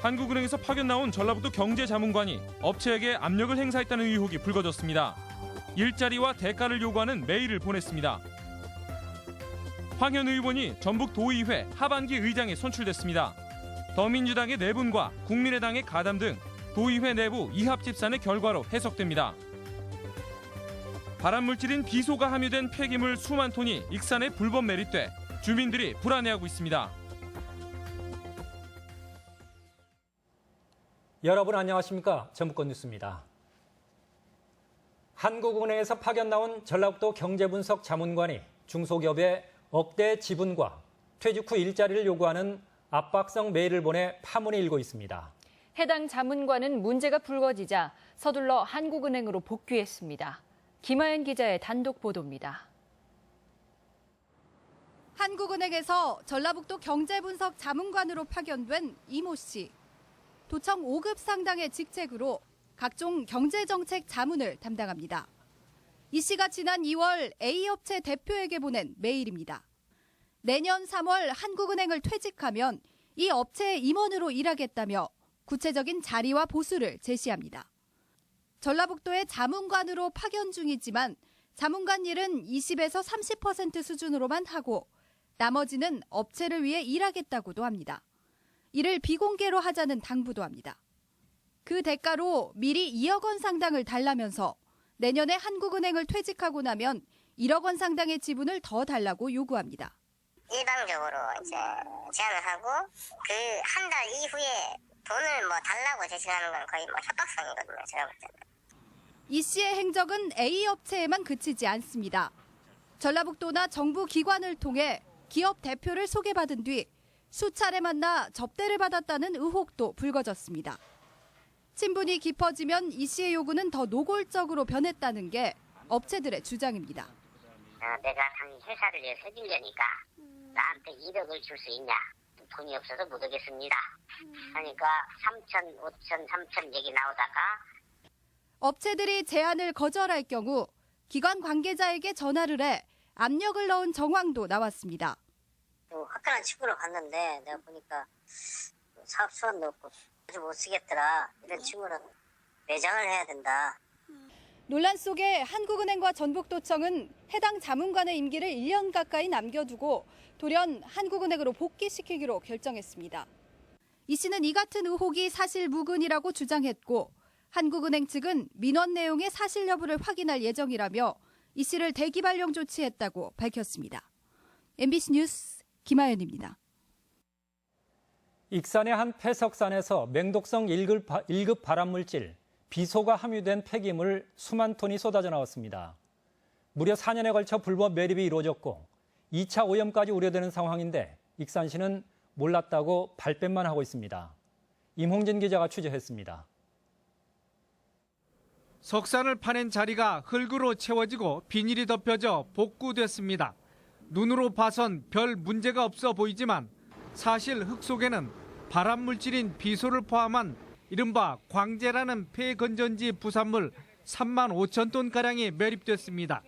한국은행에서 파견 나온 전라북도 경제자문관이 업체에게 압력을 행사했다는 의혹이 불거졌습니다. 일자리와 대가를 요구하는 메일을 보냈습니다. 황현 의원이 전북도의회 하반기 의장에 선출됐습니다. 더민주당의 내분과 국민의당의 가담 등 도의회 내부 이합집산의 결과로 해석됩니다. 발암물질인 비소가 함유된 폐기물 수만 톤이 익산에 불법 매립돼 주민들이 불안해하고 있습니다. 여러분 안녕하십니까? 전북권 뉴스입니다. 한국은행에서 파견 나온 전라북도 경제분석 자문관이 중소기업에 억대 지분과 퇴직 후 일자리를 요구하는 압박성 메일을 보내 파문이 일고 있습니다. 해당 자문관은 문제가 불거지자 서둘러 한국은행으로 복귀했습니다. 김하연 기자의 단독 보도입니다. 한국은행에서 전라북도 경제분석 자문관으로 파견된 이모 씨. 도청 5급 상당의 직책으로 각종 경제정책 자문을 담당합니다. 이 씨가 지난 2월 A업체 대표에게 보낸 메일입니다. 내년 3월 한국은행을 퇴직하면 이 업체의 임원으로 일하겠다며 구체적인 자리와 보수를 제시합니다. 전라북도의 자문관으로 파견 중이지만 자문관 일은 20에서 30% 수준으로만 하고 나머지는 업체를 위해 일하겠다고도 합니다. 이를 비공개로 하자는 당부도 합니다. 그 대가로 미리 2억 원 상당을 달라면서 내년에 한국은행을 퇴직하고 나면 1억 원 상당의 지분을 더 달라고 요구합니다. 일방적으로 이제 제안을 하고 그 한 달 이후에 돈을 달라고 제시하는 건 거의 협박성이거든요. 제가 볼 때는. 이 씨의 행적은 A업체에만 그치지 않습니다. 전라북도나 정부 기관을 통해 기업 대표를 소개받은 뒤 수차례 만나 접대를 받았다는 의혹도 불거졌습니다. 친분이 깊어지면 이 씨의 요구는 더 노골적으로 변했다는 게 업체들의 주장입니다. 내가 당 회사를 위해 세질려니까 나한테 1억을 줄 수 있냐? 돈이 없어서 못 오겠습니다. 하니까 3천, 5천, 3천 얘기 나오다가 업체들이 제안을 거절할 경우 기관 관계자에게 전화를 해 압력을 넣은 정황도 나왔습니다. 화끈한 친구를 봤는데 내가 보니까 사업 수완도 없고 아주 못 쓰겠더라. 이런 친구는 매장을 해야 된다. 논란 속에 한국은행과 전북도청은 해당 자문관의 임기를 1년 가까이 남겨두고 돌연 한국은행으로 복귀시키기로 결정했습니다. 이 씨는 이 같은 의혹이 사실 무근이라고 주장했고 한국은행 측은 민원 내용의 사실 여부를 확인할 예정이라며 이 씨를 대기발령 조치했다고 밝혔습니다. MBC 뉴스 김하연입니다. 익산의 한 폐석산에서 맹독성 1급 발암물질 비소가 함유된 폐기물 수만 톤이 쏟아져 나왔습니다. 무려 4년에 걸쳐 불법 매립이 이루어졌고 2차 오염까지 우려되는 상황인데 익산시는 몰랐다고 발뺌만 하고 있습니다. 임홍진 기자가 취재했습니다. 석산을 파낸 자리가 흙으로 채워지고 비닐이 덮여져 복구됐습니다. 눈으로 봐선 별 문제가 없어 보이지만 사실 흙 속에는 발암물질인 비소를 포함한 이른바 광재라는 폐건전지 부산물 3만 5천 톤가량이 매립됐습니다.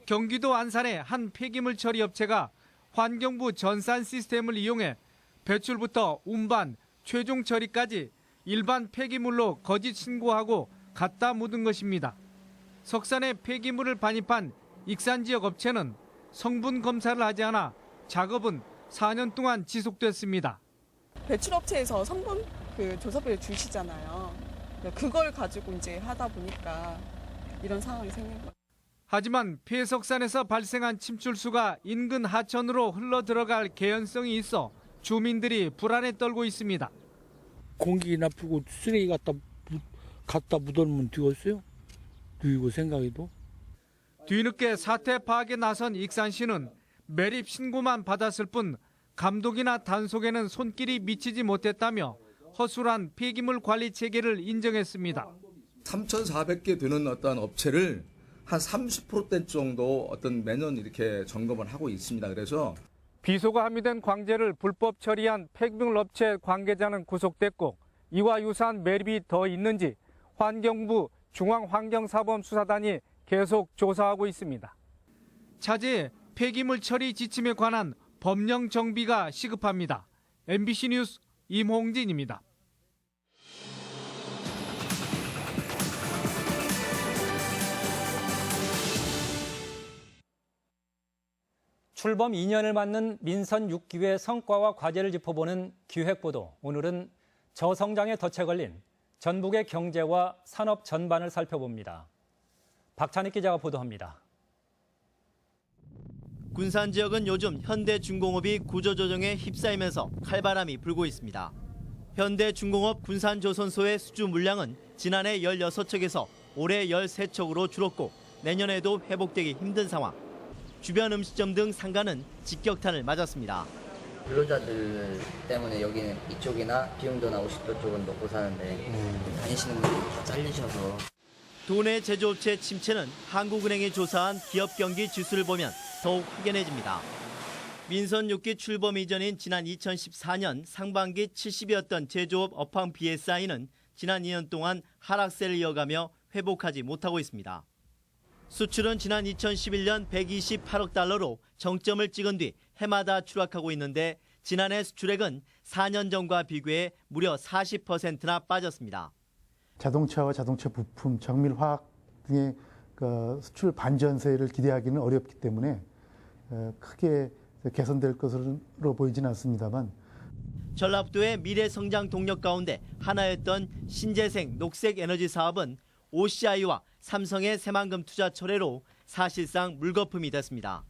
경기도 안산의 한 폐기물 처리 업체가 환경부 전산 시스템을 이용해 배출부터 운반, 최종 처리까지 일반 폐기물로 거짓 신고하고 갖다 묻은 것입니다. 석산의 폐기물을 반입한 익산 지역 업체는 성분 검사를 하지 않아 작업은 4년 동안 지속됐습니다. 배출업체에서 성분 조사비를 주시잖아요. 그걸 가지고 이제 하다 보니까 이런 상황이 생긴 거예요. 하지만 폐석산에서 발생한 침출수가 인근 하천으로 흘러 들어갈 개연성이 있어 주민들이 불안에 떨고 있습니다. 공기 나쁘고 쓰레기 갖다 묻어놓으면 되겠어요? 이거 생각해도. 뒤늦게 사태 파악에 나선 익산시는 매립 신고만 받았을 뿐 감독이나 단속에는 손길이 미치지 못했다며 허술한 폐기물 관리 체계를 인정했습니다. 3,400개 되는 어떤 업체를 한 30%대 정도 매년 이렇게 점검을 하고 있습니다. 그래서 비소가 함유된 광재를 불법 처리한 폐기물 업체 관계자는 구속됐고 이와 유사한 매립이 더 있는지 환경부 중앙환경사범수사단이 계속 조사하고 있습니다. 차제 폐기물 처리 지침에 관한 법령 정비가 시급합니다. MBC 뉴스 임홍진입니다. 출범 2년을 맞는 민선 6기의 성과와 과제를 짚어보는 기획보도. 오늘은 저성장에 덫에 걸린 전북의 경제와 산업 전반을 살펴봅니다. 박찬익 기자가 보도합니다. 군산 지역은 요즘 현대중공업이 구조조정에 휩싸이면서 칼바람이 불고 있습니다. 현대중공업 군산조선소의 수주 물량은 지난해 16척에서 올해 13척으로 줄었고 내년에도 회복되기 힘든 상황. 주변 음식점 등 상가는 직격탄을 맞았습니다. 근로자들 때문에 여기는 이쪽이나 비용도나 50도 쪽은 먹고 사는데 다니시는 분들이 다 잘리셔서. 도내 제조업체 침체는 한국은행이 조사한 기업 경기 지수를 보면 더욱 확연해집니다. 민선 6기 출범 이전인 지난 2014년 상반기 70이었던 제조업 업황 BSI는 지난 2년 동안 하락세를 이어가며 회복하지 못하고 있습니다. 수출은 지난 2011년 128억 달러로 정점을 찍은 뒤 해마다 추락하고 있는데 지난해 수출액은 4년 전과 비교해 무려 40%나 빠졌습니다. 자동차와 자동차 부품, 정밀화학 등의 수출 반전세를 기대하기는 어렵기 때문에 크게 개선될 것으로 보이지는 않습니다만. 전라북도의 미래 성장 동력 가운데 하나였던 신재생 녹색 에너지 사업은 OCI와 삼성의 새만금 투자 철회로 사실상 물거품이 됐습니다.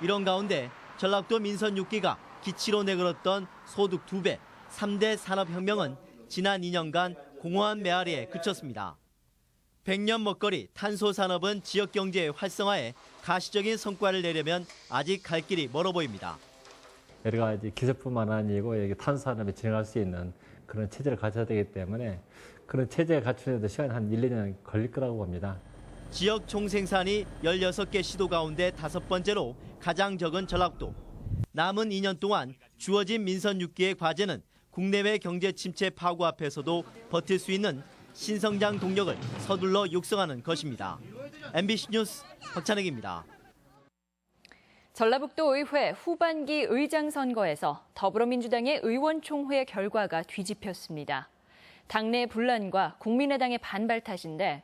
이런 가운데 전라북도 민선 6기가 기치로 내걸었던 소득 2배, 3대 산업혁명은 지난 2년간 공허한 메아리에 그쳤습니다. 100년 먹거리 탄소산업은 지역경제의 활성화에 가시적인 성과를 내려면 아직 갈 길이 멀어 보입니다. 여러 가지 기술뿐만 아니고 탄소산업에 진행할 수 있는 그런 체제를 갖춰야 되기 때문에 그런 체제가 갖추는데 시간이 한 1, 2년 걸릴 거라고 봅니다. 지역 총생산이 16개 시도 가운데 5번째로 가장 적은 전라북도. 남은 2년 동안 주어진 민선 6기의 과제는 국내외 경제 침체 파고 앞에서도 버틸 수 있는 신성장 동력을 서둘러 육성하는 것입니다. MBC 뉴스 박찬익입니다. 전라북도 의회 후반기 의장 선거에서 더불어민주당의 의원총회 결과가 뒤집혔습니다. 당내 분란과 국민의당의 반발 탓인데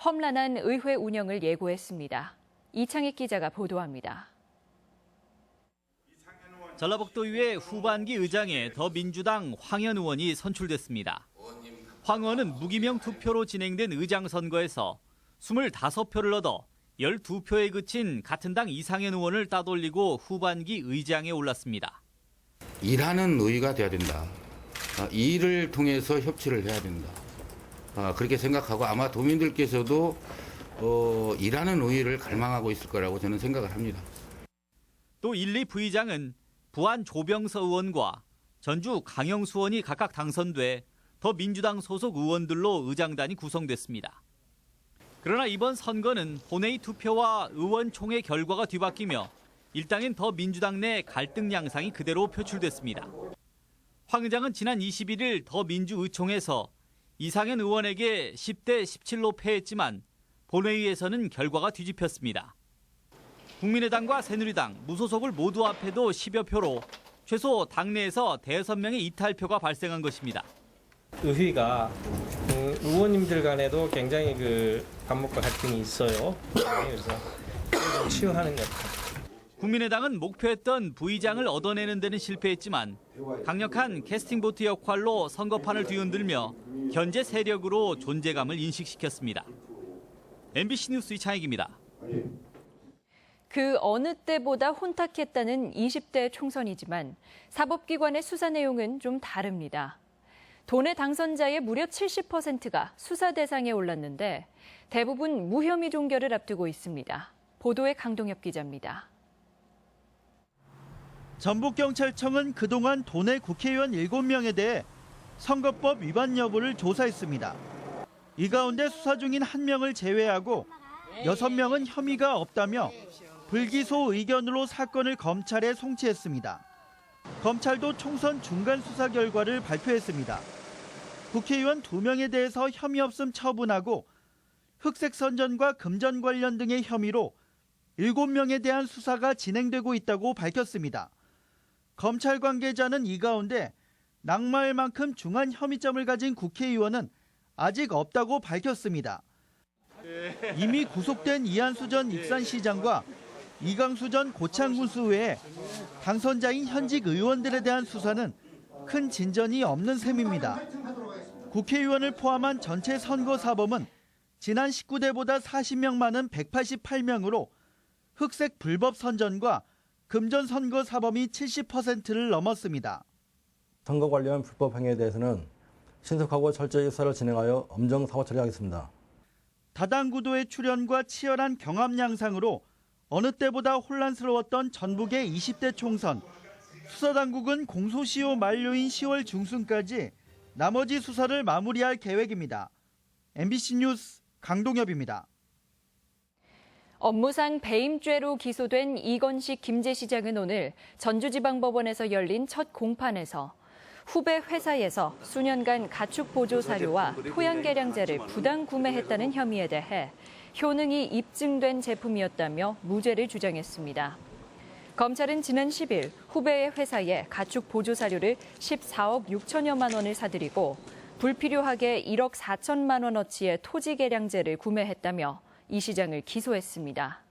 험난한 의회 운영을 예고했습니다. 이창익 기자가 보도합니다. 전라북도 의회 후반기 의장에 더민주당 황현 의원이 선출됐습니다. 황 의원은 무기명 투표로 진행된 의장 선거에서 25표를 얻어 12표에 그친 같은 당 이상현 의원을 따돌리고 후반기 의장에 올랐습니다. 일하는 의회가 돼야 된다. 이 일을 통해서 협치를 해야 된다. 그렇게 생각하고 아마 도민들께서도 일하는 의회를 갈망하고 있을 거라고 저는 생각을 합니다. 또 1, 2 부의장은 부안 조병서 의원과 전주 강영수 의원이 각각 당선돼 더민주당 소속 의원들로 의장단이 구성됐습니다. 그러나 이번 선거는 본회의 투표와 의원총회 결과가 뒤바뀌며 일당인 더민주당 내 갈등 양상이 그대로 표출됐습니다. 황 의장은 지난 21일 더민주의총에서 이상현 의원에게 10대 17로 패했지만 본회의에서는 결과가 뒤집혔습니다. 국민의당과 새누리당, 무소속을 모두 합해도 10여 표로 최소 당내에서 5명의 이탈표가 발생한 것입니다. 의회가 의원님들 간에도 굉장히 반목과 갈등이 있어요. 그래서 좀 치유하는 것 같아요. 국민의당은 목표했던 부의장을 얻어내는 데는 실패했지만 강력한 캐스팅보트 역할로 선거판을 뒤흔들며 현재 세력으로 존재감을 인식시켰습니다. MBC 뉴스 이창익입니다. 그 어느 때보다 혼탁했다는 20대 총선이지만 사법기관의 수사 내용은 좀 다릅니다. 도내 당선자의 무려 70%가 수사 대상에 올랐는데 대부분 무혐의 종결을 앞두고 있습니다. 보도에 강동엽 기자입니다. 전북경찰청은 그동안 도내 국회의원 7명에 대해 선거법 위반 여부를 조사했습니다. 이 가운데 수사 중인 1명을 제외하고 6명은 혐의가 없다며 불기소 의견으로 사건을 검찰에 송치했습니다. 검찰도 총선 중간 수사 결과를 발표했습니다. 국회의원 2명에 대해서 혐의 없음 처분하고 흑색 선전과 금전 관련 등의 혐의로 7명에 대한 수사가 진행되고 있다고 밝혔습니다. 검찰 관계자는 이 가운데 낙마할 만큼 중한 혐의점을 가진 국회의원은 아직 없다고 밝혔습니다. 이미 구속된 이한수 전 익산시장과 이강수 전 고창군수 외에 당선자인 현직 의원들에 대한 수사는 큰 진전이 없는 셈입니다. 국회의원을 포함한 전체 선거 사범은 지난 19대보다 40명 많은 188명으로 흑색 불법 선전과 금전 선거 사범이 70%를 넘었습니다. 선거 관련 불법 행위에 대해서는 신속하고 철저히 수사를 진행하여 엄정 사고 처리하겠습니다. 다당구도의 출연과 치열한 경합 양상으로 어느 때보다 혼란스러웠던 전북의 20대 총선. 수사당국은 공소시효 만료인 10월 중순까지 나머지 수사를 마무리할 계획입니다. MBC 뉴스 강동엽입니다. 업무상 배임죄로 기소된 이건식 김제시장은 오늘 전주지방법원에서 열린 첫 공판에서 후배 회사에서 수년간 가축 보조 사료와 토양 개량제를 부당 구매했다는 혐의에 대해 효능이 입증된 제품이었다며 무죄를 주장했습니다. 검찰은 지난 10일 후배의 회사에 가축 보조 사료를 14억 6천여만 원을 사들이고 불필요하게 1억 4천만 원어치의 토지 개량제를 구매했다며 이 시장을 기소했습니다.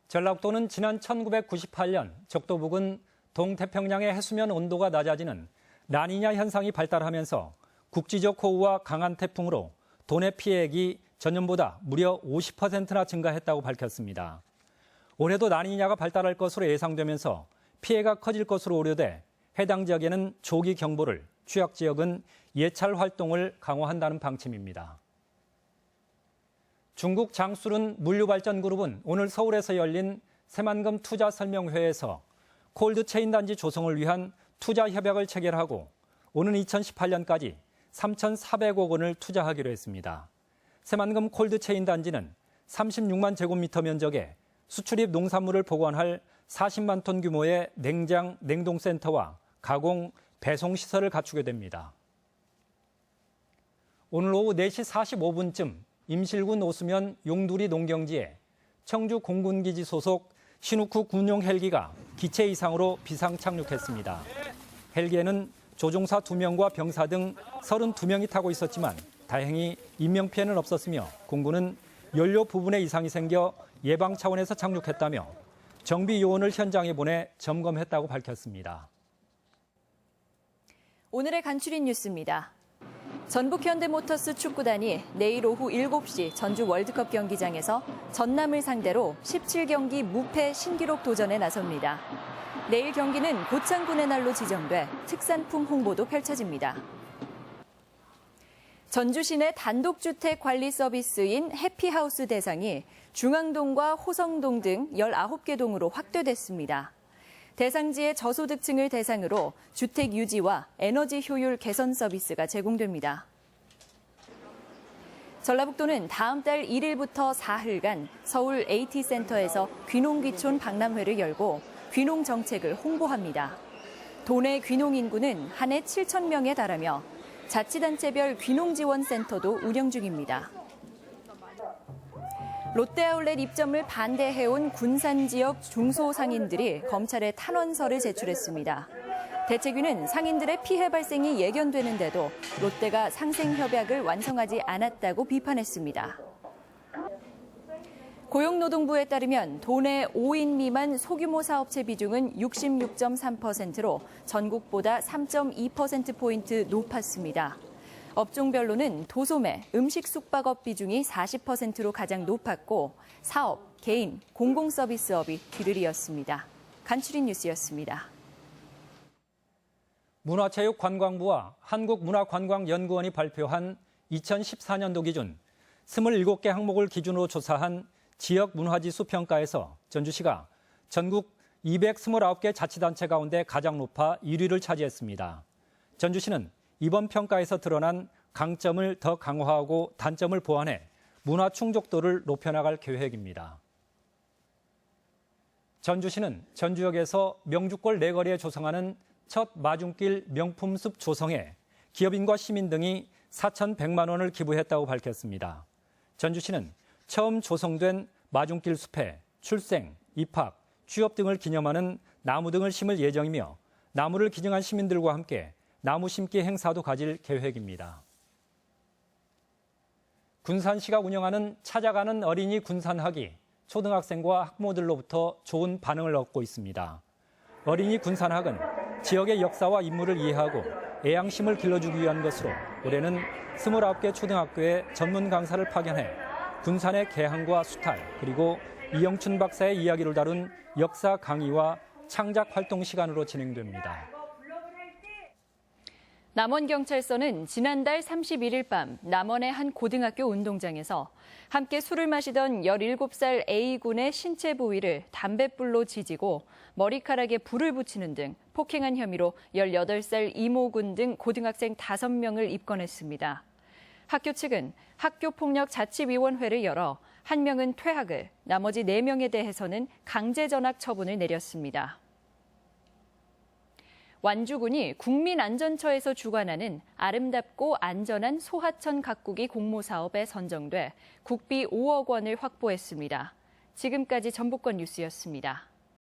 전라북도는 지난 1998년 적도 부근 동태평양의 해수면 온도가 낮아지는 라니냐 현상이 발달하면서 국지적 호우와 강한 태풍으로 도내 피해액이 전년보다 무려 50%나 증가했다고 밝혔습니다. 올해도 라니냐가 발달할 것으로 예상되면서 피해가 커질 것으로 우려돼 해당 지역에는 조기 경보를, 취약 지역은 예찰 활동을 강화한다는 방침입니다. 중국 장수른 물류발전그룹은 오늘 서울에서 열린 새만금 투자 설명회에서 콜드체인 단지 조성을 위한 투자 협약을 체결하고 오는 2018년까지 3,400억 원을 투자하기로 했습니다. 새만금 콜드체인 단지는 36만 제곱미터 면적에 수출입 농산물을 보관할 40만 톤 규모의 냉장, 냉동센터와 가공, 배송시설을 갖추게 됩니다. 오늘 오후 4시 45분쯤 임실군 오수면 용두리 농경지에 청주 공군기지 소속 신우쿠 군용 헬기가 기체 이상으로 비상 착륙했습니다. 헬기에는 조종사 2명과 병사 등 32명이 타고 있었지만 다행히 인명피해는 없었으며 공군은 연료 부분에 이상이 생겨 예방 차원에서 착륙했다며 정비 요원을 현장에 보내 점검했다고 밝혔습니다. 오늘의 간추린 뉴스입니다. 전북 현대모터스 축구단이 내일 오후 7시 전주 월드컵 경기장에서 전남을 상대로 17경기 무패 신기록 도전에 나섭니다. 내일 경기는 고창군의 날로 지정돼 특산품 홍보도 펼쳐집니다. 전주시내 단독주택 관리 서비스인 해피하우스 대상이 중앙동과 호성동 등 19개 동으로 확대됐습니다. 대상지의 저소득층을 대상으로 주택 유지와 에너지 효율 개선 서비스가 제공됩니다. 전라북도는 다음 달 1일부터 4일간 서울 AT센터에서 귀농귀촌 박람회를 열고 귀농 정책을 홍보합니다. 도내 귀농 인구는 한 해 7천 명에 달하며 자치단체별 귀농지원센터도 운영 중입니다. 롯데아울렛 입점을 반대해온 군산 지역 중소상인들이 검찰에 탄원서를 제출했습니다. 대책위는 상인들의 피해 발생이 예견되는데도 롯데가 상생협약을 완성하지 않았다고 비판했습니다. 고용노동부에 따르면 도내 5인 미만 소규모 사업체 비중은 66.3%로 전국보다 3.2%포인트 높았습니다. 업종별로는 도소매, 음식 숙박업 비중이 40%로 가장 높았고 사업, 개인, 공공서비스업이 뒤를 이었습니다. 간추린 뉴스였습니다. 문화체육관광부와 한국문화관광연구원이 발표한 2014년도 기준 27개 항목을 기준으로 조사한 지역문화지수 평가에서 전주시가 전국 229개 자치단체 가운데 가장 높아 1위를 차지했습니다. 전주시는 이번 평가에서 드러난 강점을 더 강화하고 단점을 보완해 문화 충족도를 높여나갈 계획입니다. 전주시는 전주역에서 명주골 내거리에 조성하는 첫 마중길 명품숲 조성에 기업인과 시민 등이 4,100만 원을 기부했다고 밝혔습니다. 전주시는 처음 조성된 마중길 숲에 출생, 입학, 취업 등을 기념하는 나무 등을 심을 예정이며 나무를 기증한 시민들과 함께 나무 심기 행사도 가질 계획입니다. 군산시가 운영하는 찾아가는 어린이 군산학이 초등학생과 학부모들로부터 좋은 반응을 얻고 있습니다. 어린이 군산학은 지역의 역사와 인물을 이해하고 애양심을 길러주기 위한 것으로 올해는 29개 초등학교에 전문 강사를 파견해 군산의 개항과 수탈, 그리고 이영춘 박사의 이야기를 다룬 역사 강의와 창작 활동 시간으로 진행됩니다. 남원경찰서는 지난달 31일 밤 남원의 한 고등학교 운동장에서 함께 술을 마시던 17살 A군의 신체 부위를 담뱃불로 지지고 머리카락에 불을 붙이는 등 폭행한 혐의로 18살 이모군 등 고등학생 5명을 입건했습니다. 학교 측은 학교폭력자치위원회를 열어 한 명은 퇴학을, 나머지 4명에 대해서는 강제전학 처분을 내렸습니다. 완주군이 국민안전처에서 주관하는 아름답고 안전한 소하천 가꾸기 공모사업에 선정돼 국비 5억 원을 확보했습니다. 지금까지 전북권 뉴스였습니다.